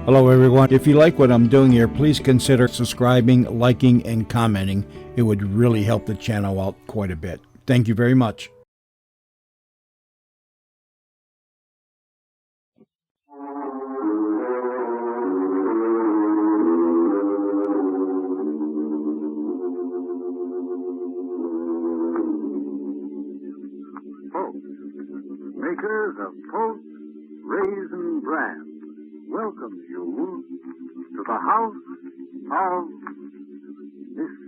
Hello, everyone. If you like what I'm doing here, please consider subscribing, liking, and commenting. It would really help the channel out quite a bit. Thank you very much. Folks, makers of Post Raisin Bran, welcome you to the House of Mystery.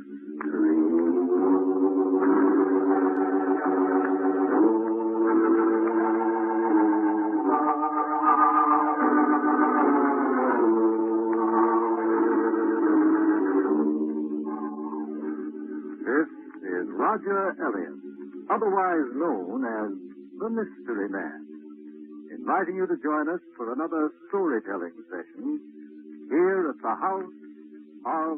This is Roger Elliott, otherwise known as the Mystery Man, inviting you to join us for another storytelling session here at the House of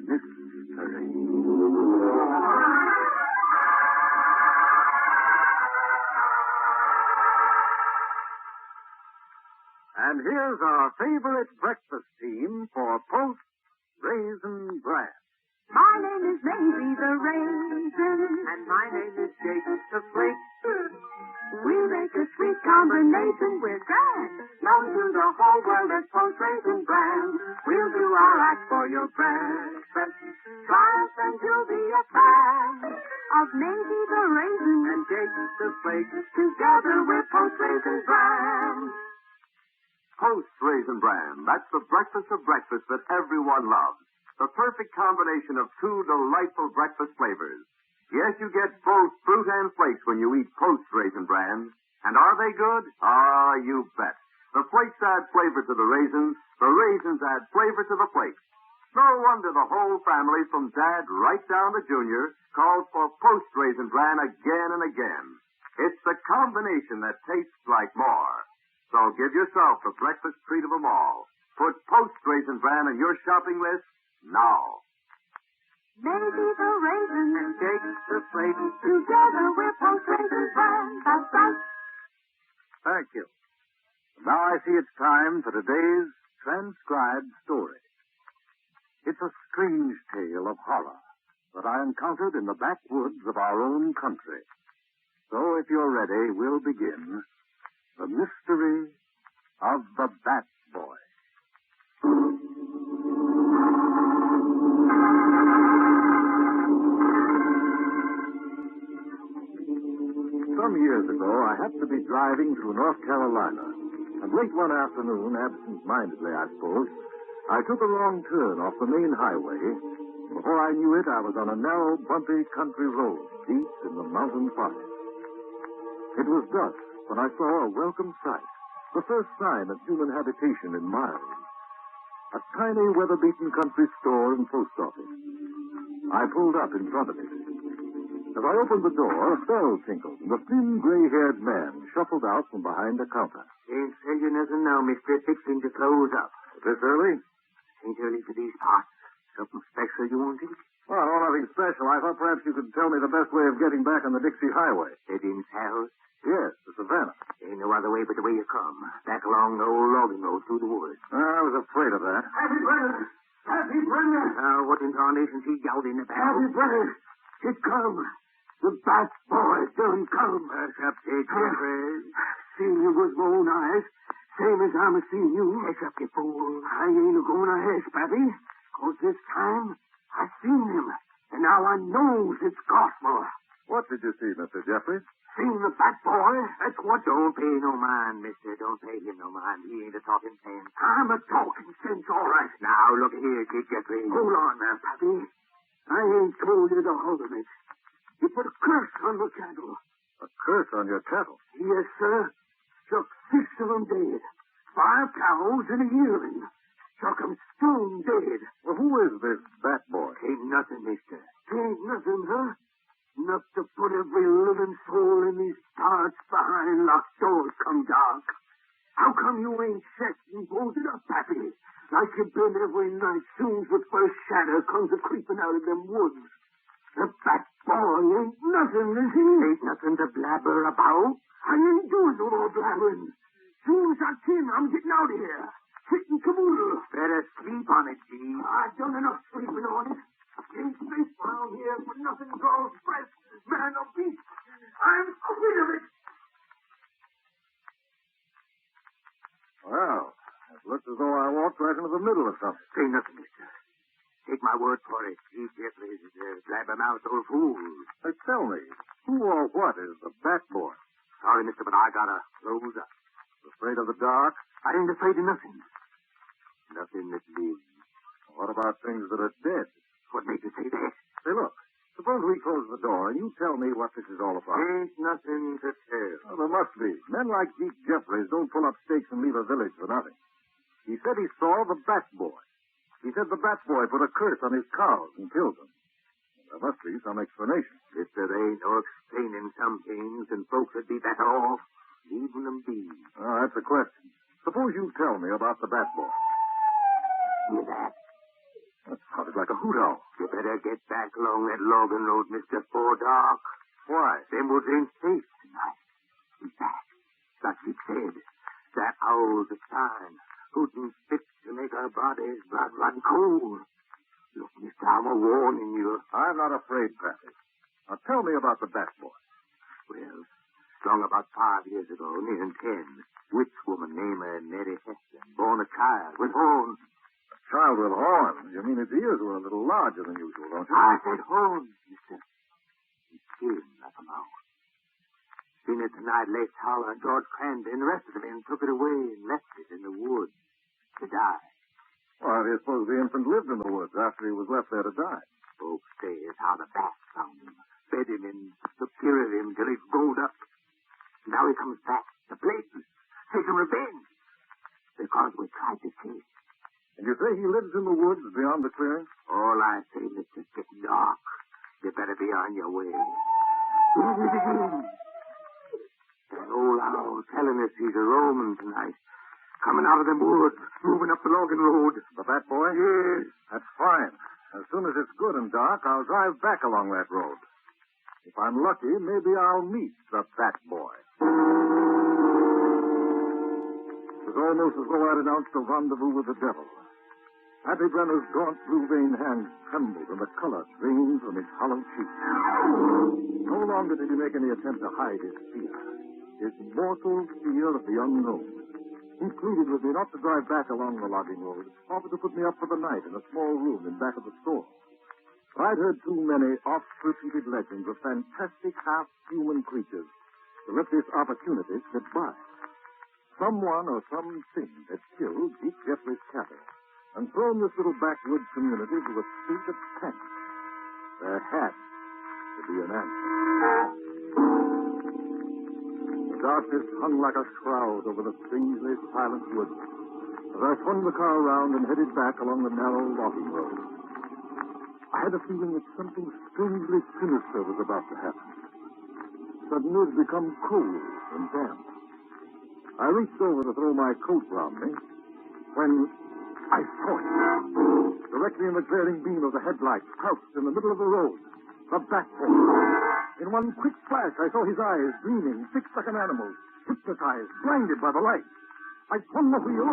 Mystery. And here's our favorite breakfast team for Post Raisin Bran. My name is Maisie the Raisin. And my name is Jake the Flake. We make a sweet combination with grand. Known to the whole world as Post Raisin Bran. We'll do our act for your breakfast. Try us and you'll be a fan of Maisie the Raisin. And Jake the Flake. Together we're Post Raisin Bran. Post Raisin Bran. That's the breakfast of breakfast that everyone loves. The perfect combination of two delightful breakfast flavors. Yes, you get both fruit and flakes when you eat Post Raisin Bran. And are they good? Ah, you bet. The flakes add flavor to the raisins add flavor to the flakes. No wonder the whole family, from Dad right down to Junior, calls for Post Raisin Bran again and again. It's the combination that tastes like more. So give yourself the breakfast treat of them all. Put Post Raisin Bran on your shopping list now. Maisie the Raisin. And Jake the Flake. Together we're Post Raisin Bran. That's right. Thank you. Now I see it's time for today's transcribed story. It's a strange tale of horror that I encountered in the backwoods of our own country. So if you're ready, we'll begin The Mystery of the Bat Boy. Some years ago, I happened to be driving through North Carolina, and late one afternoon, absent-mindedly, I suppose, I took a wrong turn off the main highway. Before I knew it, I was on a narrow, bumpy country road, deep in the mountain forest. It was dusk when I saw a welcome sight, the first sign of human habitation in miles. A tiny, weather-beaten country store and post office. I pulled up in front of it. As I opened the door, a bell tinkled, and a thin, gray-haired man shuffled out from behind a counter. Can't tell you nothing now, mister. Fixing to close up. This early? Ain't early for these parts. Something special you wanted? Well, nothing special. I thought perhaps you could tell me the best way of getting back on the Dixie Highway. Heading south? Yes, to Savannah. Ain't no other way but the way you come. Back along the old logging road through the woods. I was afraid of that. Happy brother! Happy brother! Now, what in tarnation's he yelled in the barrel? Happy brother. It come. The Bat Boy done come. Hush up, Dick, Jeffrey. Seen you with my own eyes, same as I'm a-seeing you. Hush up, you fool. I ain't a-going to hush, Pappy, 'cause this time I seen him, and now I knows it's gospel. What did you see, Mr. Jeffrey? Seen the Bat Boy, that's what. Don't pay no mind, mister. Don't pay him no mind. He ain't a talking sense. I'm a talking sense, all right. Now, look here, Kid Jeffrey. Hold on now, Pappy. I ain't told you the whole of it. You put a curse on the cattle. A curse on your cattle. Yes, sir. Struck 6 of 'em dead. 5 cows and a yearling. Struck 'em stone dead. Well, who is this Bat Boy? Ain't nothing, mister. Ain't nothing, huh? Enough to put every living soul in these parts behind locked doors come dark. How come you ain't checked and bolted up, Pappy? Like you've been every night soon's the first shadow comes a-creeping out of them woods. The Bat Boy ain't nothing, is he? Ain't nothing to blabber about. I ain't doing no more blabbering. Soon as I can, I'm getting out of here. Better sleep on it, Gene. I've done enough sleeping on it. Ain't safe around here for nothing called fresh, man or beast. I'm quit of it. Well, it looks as though I walked right into the middle of something. Say nothing, mister. Take my word for it. These Jeffries blabbermouth old fools. Hey, tell me, who or what is the Bat Boy? Sorry, mister, but I gotta close up. Afraid of the dark? I ain't afraid of nothing. Nothing that lives. What about things that are dead? What made you say that? Say, look, suppose we close the door and you tell me what this is all about. Ain't nothing to tell. Well, there must be. Men like Deke Jeffries don't pull up stakes and leave a village for nothing. He said he saw the Bat Boy. He said the Bat Boy put a curse on his cows and killed them. There must be some explanation. If there ain't no explaining some things, and folks would be better off leaving them be. Oh, that's a question. Suppose you tell me about the Bat Boy. Hear that? That sounded like a hoot owl. You better get back along that logging road, mister, before dark. Why? Them woods ain't safe tonight. In fact, like you said, that owl's a sign. Hooting fit to make our bodies blood run cold. Look, mister, I'm a warning you. I'm not afraid, Pappy. Now tell me about the Bat Boy. Well, long about 5 years ago, near 10, witch woman named Nettie Heston born a child with horns. A child with horns? You mean his ears were a little larger than usual, don't you? I said horns, mister. His skin like a mouse. Seen it tonight, Les Holler and George Crandon and the rest of the men took it away and left it in the woods to die. Well, do you suppose the infant lived in the woods after he was left there to die? Folks say it's how the bats found him, fed him and took care of him till he's grown up. Now he comes back to places, taking revenge, because we tried to kill him. And you say he lives in the woods beyond the clearing? All I say, mister, it's getting dark. You better be on your way. Here it is. That old owl telling us he's a roaming tonight. Coming out of them woods, moving up the logging road. The Bat Boy? Yes. That's fine. As soon as it's good and dark, I'll drive back along that road. If I'm lucky, maybe I'll meet the Bat Boy. It was almost as though I'd announced a rendezvous with the devil. Pappy Brenner's gaunt, blue-veined hands trembled, and the color drained from his hollow cheek. No longer did he make any attempt to hide his fear. His mortal fear of the unknown. He pleaded with me not to drive back along the logging road, offered to put me up for the night in a small room in back of the store. I'd heard too many oft-repeated legends of fantastic half-human creatures to let this opportunity slip by. Someone or something had killed Deke Jeffries' cattle and thrown this little backwoods community to a state of panic. There had to be an answer. The darkness hung like a shroud over the strangely silent woods as I swung the car around and headed back along the narrow logging road. I had a feeling that something strangely sinister was about to happen. Suddenly it had become cold and damp. I reached over to throw my coat round me when I saw it. Directly in the glaring beam of the headlights, crouched in the middle of the road, the Bat Boy. In one quick flash, I saw his eyes gleaming, fixed like an animal's, hypnotized, blinded by the light. I swung the wheel,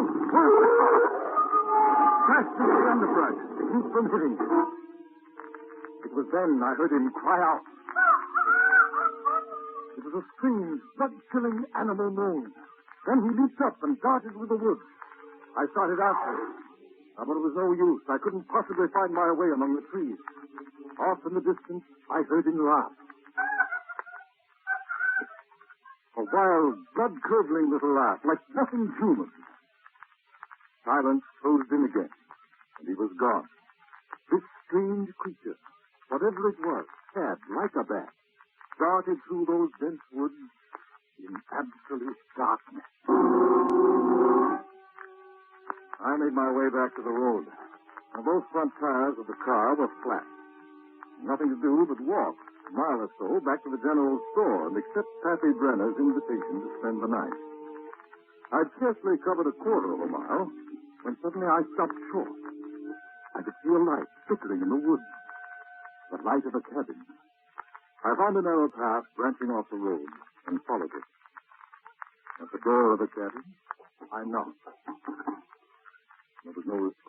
crashed into the underbrush to keep from hitting him. It was then I heard him cry out. It was a strange, blood-chilling animal moan. Then he leaped up and darted through the woods. I started after him. But it was no use. I couldn't possibly find my way among the trees. Off in the distance, I heard him laugh. A wild, blood-curdling little laugh, like nothing human. Silence closed in again, and he was gone. This strange creature, whatever it was, sad like a bat, darted through those dense woods in absolute darkness. I made my way back to the road. Now, both front tires of the car were flat. Nothing to do but walk a mile or so back to the general store and accept Pappy Brenner's invitation to spend the night. I'd scarcely covered a quarter of a mile when suddenly I stopped short. I could see a light flickering in the woods. The light of a cabin. I found a narrow path branching off the road and followed it. At the door of the cabin, I knocked. There was no response.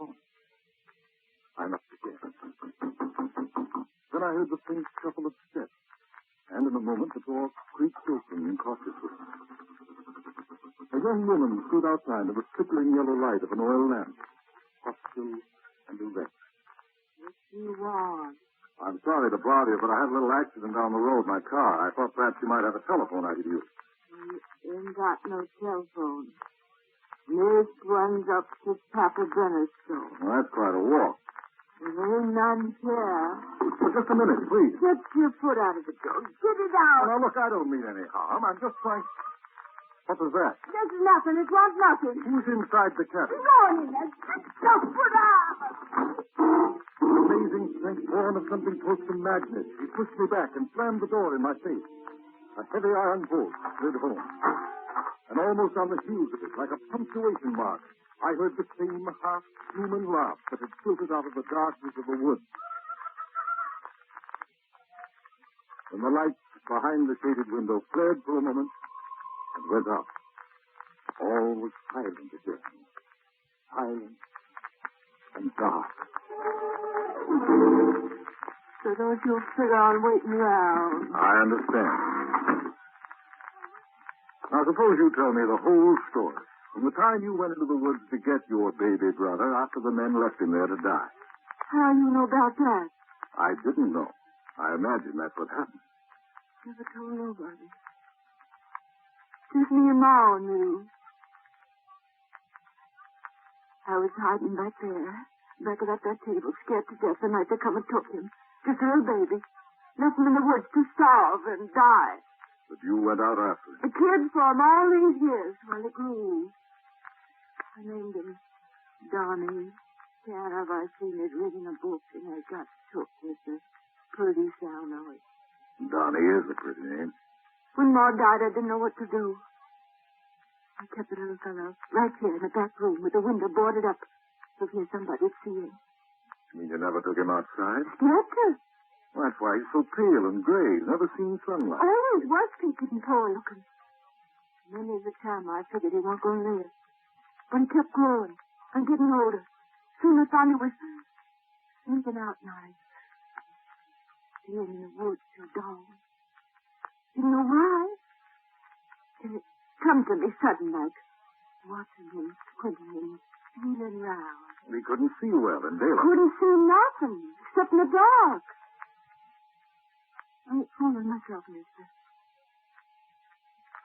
I heard the faint shuffle of steps, and in a moment the door creaked open cautiously. A young woman stood outside of the flickering yellow light of an oil lamp, hostile and erect. What do you want? I'm sorry to bother you, but I had a little accident down the road in my car. I thought perhaps you might have a telephone I could use. We ain't got no telephone. This one's up to Papa Brenner's store. Well, that's quite a walk. There ain't none here. Well, just a minute, please. Get your foot out of the door. Get it out. Now, look, I don't mean any harm. I'm just trying... What was that? There's nothing. It wants nothing. Who's inside the cabin? Go on in there. Get your foot out. Amazing strength born of something close to madness. He pushed me back and slammed the door in my face. A heavy iron bolt slid home. And almost on the heels of it, like a punctuation mark, I heard the same half-human laugh that had filtered out of the darkness of the woods. When the lights behind the shaded window flared for a moment and went out, all was silent again. Silent and dark. So don't you figure on waiting around. I understand. Now, suppose you tell me the whole story. From the time you went into the woods to get your baby brother after the men left him there to die. How you know about that? I didn't know. I imagine that's what happened. Never told nobody. Just me and Ma knew. I was hiding back there, back of that table, scared to death the night they come and took him. Just a little baby. Left him in the woods to starve and die. But you went out after him. A kid for him all these years while he grew. I named him Donnie. Can't have I seen it written in a book, and I got took with the pretty sound of it. Donnie is a pretty name. When Ma died, I didn't know what to do. I kept the little fellow right here in the back room with the window boarded up for fear somebody'd see him. You mean you never took him outside? Scared to. Well, that's why he's so pale and gray. He's never seen sunlight. Always was peaked and poor looking. Many's the time I figured he wasn't going to live. But he kept growing and getting older. Soon I found he was sneaking out nights. Staying in the woods till dawn. Didn't know why. Till it come to me sudden like. Watching him, squinting, feeling round. He couldn't see well in daylight. Couldn't see nothing except in the dark. I ain't fooling myself, mister.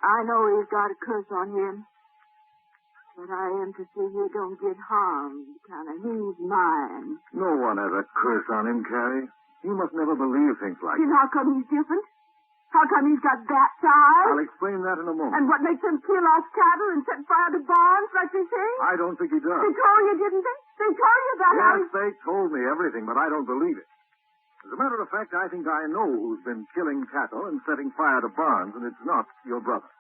I know he's got a curse on him. But I am to see he don't get harmed. He's mine. No one has a curse on him, Carrie. You must never believe things like Then that. how come he's different? How come he's got that size? I'll explain that in a moment. And what makes him kill off cattle and set fire to barns like they say? I don't think he does. They told you, didn't they? They told you about how Yes, they told me everything, but I don't believe it. As a matter of fact, I think I know who's been killing cattle and setting fire to barns, and it's not your brother.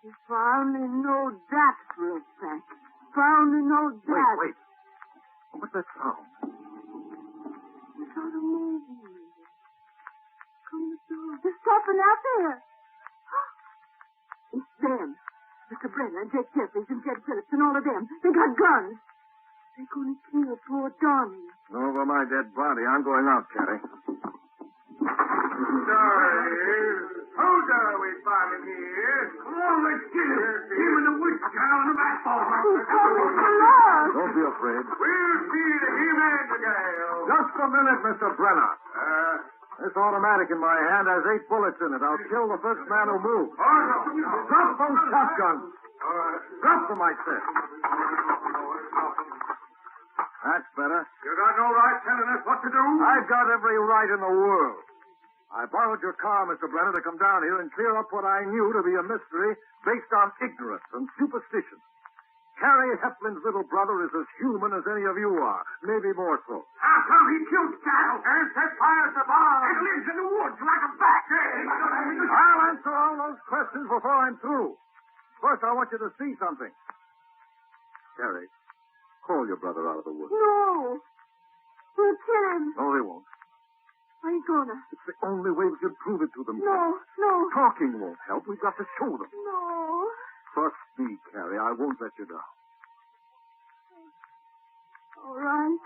If I only know that for a fact. If I only know that. Wait. What's that sound? It's out of movie. Come the door. They're stopping out there. It's them. Mr. Brenner and Jake Jeffries and Jed Phillips and all of them. They got guns. They're going to kill poor Donnie. Over my dead body. I'm going out, Carrie. Sorry. Hold on, we found him here. Come on, let's get him. Him and the witch cow in the back hall. He's coming for us. Don't be afraid. We'll see to him and the gal. Just a minute, Mr. Brenner. This automatic in my hand has 8 bullets in it. I'll kill the first man who moves. Oh, no. Drop those shotguns. Drop them, I said. That's better. You got no right telling us what to do? I've got every right in the world. I borrowed your car, Mr. Brenner, to come down here and clear up what I knew to be a mystery based on ignorance and superstition. Carrie Heplin's little brother is as human as any of you are, maybe more so. How come he killed cattle and set fire to barns and lives in the woods like a bat? I'll answer all those questions before I'm through. First, I want you to see something. Carrie, call your brother out of the woods. No. We'll kill him. No, they won't. Are you gonna? It's the only way we can prove it to them. No. Talking won't help. We've got to show them. No. Trust me, Carrie. I won't let you down. All right.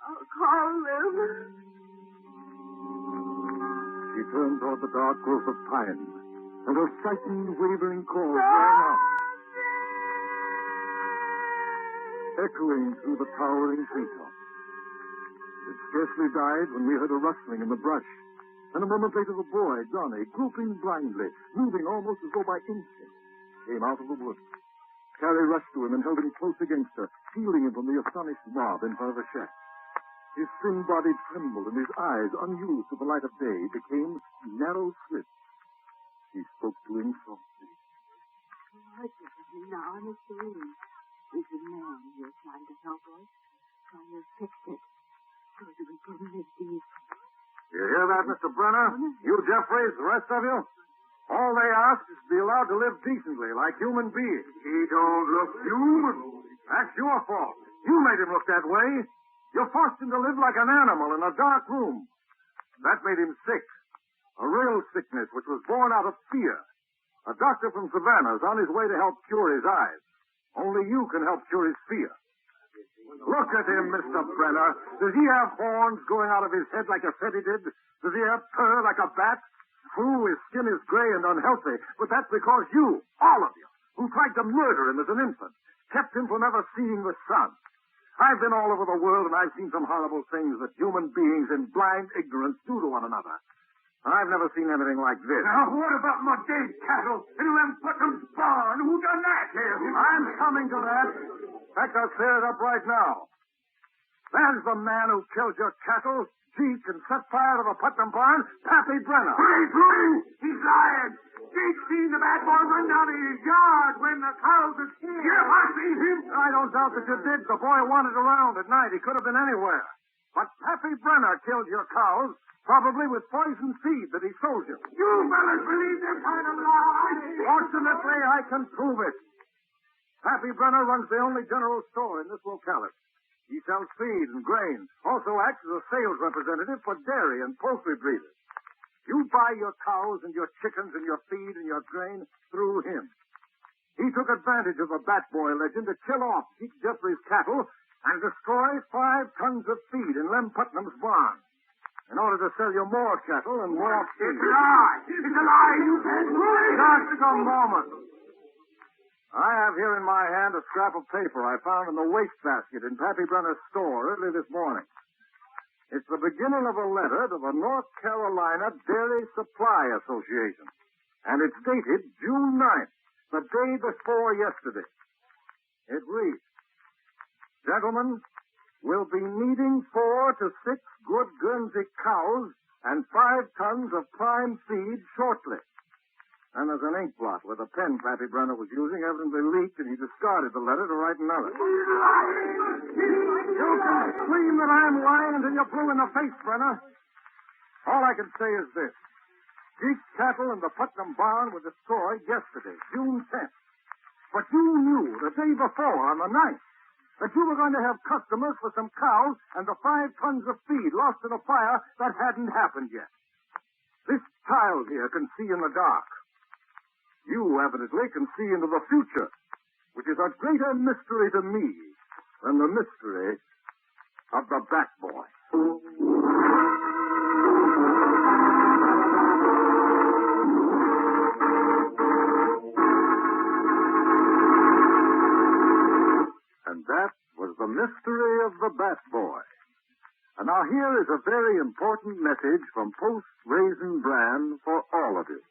I'll call them. turned toward the dark growth of pine, and her frightened, wavering call rang out, echoing through the towering treetops. It scarcely died when we heard a rustling in the brush, and a moment later the boy, Johnny, groping blindly, moving almost as though by instinct, came out of the woods. Carrie rushed to him and held him close against her, shielding him from the astonished mob in front of the shack. His thin body trembled, and his eyes, unused to the light of day, became narrow slits. He spoke to him softly. What's happening now, Mr. Reed? There's a man here trying to help us, trying to fix it, so that we can live decent. You hear that, Mr. Brenner? You, Jeffries, the rest of you? All they ask is to be allowed to live decently, like human beings. He don't look human. That's your fault. You made him look that way. You forced him to live like an animal in a dark room. That made him sick. A real sickness which was born out of fear. A doctor from Savannah is on his way to help cure his eyes. Only you can help cure his fear. Look at him, Mr. Brenner. Does he have horns going out of his head like I said he did? Does he have fur like a bat? True, his skin is gray and unhealthy, but that's because you, all of you, who tried to murder him as an infant, kept him from ever seeing the sun. I've been all over the world, and I've seen some horrible things that human beings in blind ignorance do to one another. I've never seen anything like this. Now, what about my dead cattle in Putnam's barn? Who done that? I'm coming to that. In fact, I'll clear it up right now. There's the man who killed your cattle, Zeke, and set fire to the Putnam barn, Pappy Brenner. He's lying. Jake seen the bad boy run down to his yard when the cows was killed. Yeah, I seen him. I don't doubt that you did. The boy wandered around at night. He could have been anywhere. But Pappy Brenner killed your cows, probably with poison seed that he sold you. You fellas believe them kind of lies. Fortunately, I can prove it. Pappy Brenner runs the only general store in this locality. He sells feed and grain, also acts as a sales representative for dairy and poultry breeders. You buy your cows and your chickens and your feed and your grain through him. He took advantage of the Bat Boy legend to kill off Zeke Jeffrey's cattle and destroy 5 tons of feed in Lem Putnam's barn in order to sell you more cattle and more feed. It's a lie. It's a lie. You can't prove it. Just a moment. I have here in my hand a scrap of paper I found in the wastebasket in Pappy Brenner's store early this morning. It's the beginning of a letter to the North Carolina Dairy Supply Association, and it's dated June 9th, the day before yesterday. It reads, "Gentlemen, we'll be needing 4 to 6 good Guernsey cows and 5 tons of prime feed shortly." And there's an ink blot where the pen Pappy Brenner was using evidently leaked, and he discarded the letter to write another. You can scream that I'm lying until you're blue in the face, Brenner. All I can say is this. Zeke's cattle in the Putnam barn were destroyed yesterday, June 10th. But you knew the day before, on the 9th, that you were going to have customers for some cows and the 5 tons of feed lost in a fire that hadn't happened yet. This child here can see in the dark. You evidently can see into the future, which is a greater mystery to me than the mystery of the Bat Boy. And that was the mystery of the Bat Boy. And now here is a very important message from Post Raisin Bran for all of you.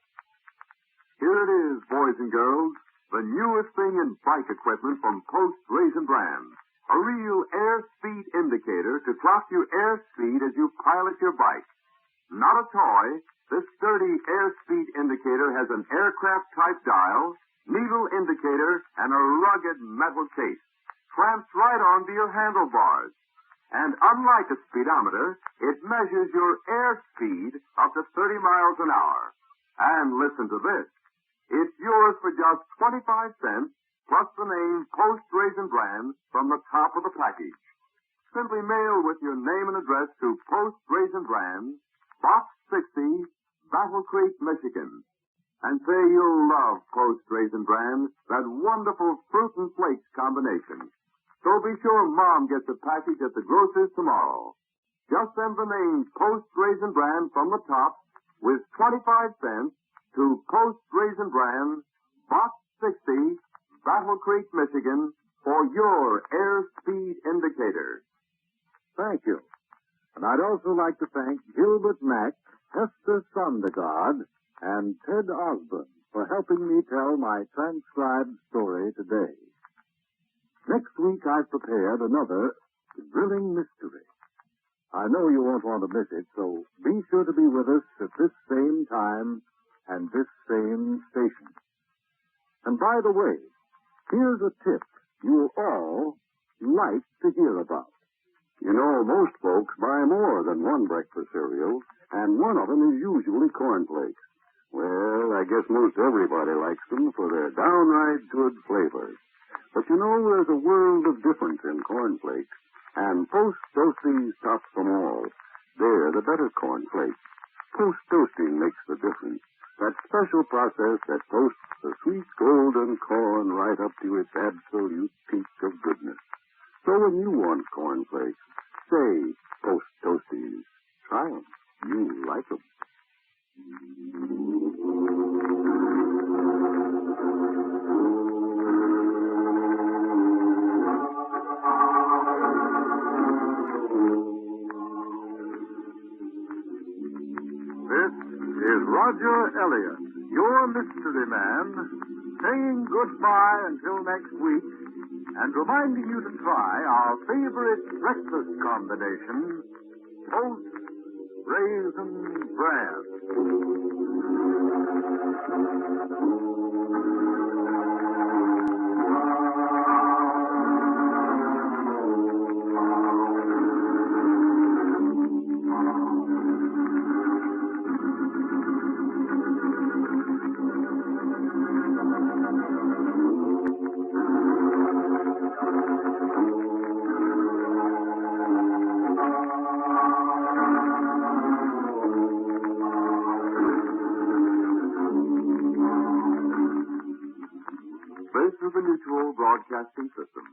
Here it is, boys and girls, the newest thing in bike equipment from Post Raisin Brand. A real airspeed indicator to clock your airspeed as you pilot your bike. Not a toy, this sturdy airspeed indicator has an aircraft-type dial, needle indicator, and a rugged metal case. Clamps right onto your handlebars. And unlike a speedometer, it measures your airspeed up to 30 miles an hour. And listen to this. It's yours for just 25 cents, plus the name Post Raisin Brand from the top of the package. Simply mail with your name and address to Post Raisin Brand, Box 60, Battle Creek, Michigan. And say you'll love Post Raisin Brand, that wonderful fruit and flakes combination. So be sure Mom gets a package at the grocer's tomorrow. Just send the name Post Raisin Brand from the top with 25 cents to Post Raisin Bran, Box 60, Battle Creek, Michigan, for your airspeed indicator. Thank you. And I'd also like to thank Gilbert Mack, Hester Sondergaard, and Ted Osborne for helping me tell my transcribed story today. Next week I've prepared another thrilling mystery. I know you won't want to miss it, so be sure to be with us at this same time and this same station. And by the way, here's a tip you'll all like to hear about. You know, most folks buy more than one breakfast cereal, and one of them is usually cornflakes. Well, I guess most everybody likes them for their downright good flavor. But you know, there's a world of difference in cornflakes, and Post Toasties tops them all. They're the better cornflakes. Post Toasting makes the difference. That special process that toasts the sweet golden corn right up to its absolute peak of goodness. So when you want cornflakes, say Post Toasties. Try 'em. You like 'em. This is Roger Elliott, your mystery man, saying goodbye until next week and reminding you to try our favorite breakfast combination, Post Raisin Bran. This is the Mutual Broadcasting System.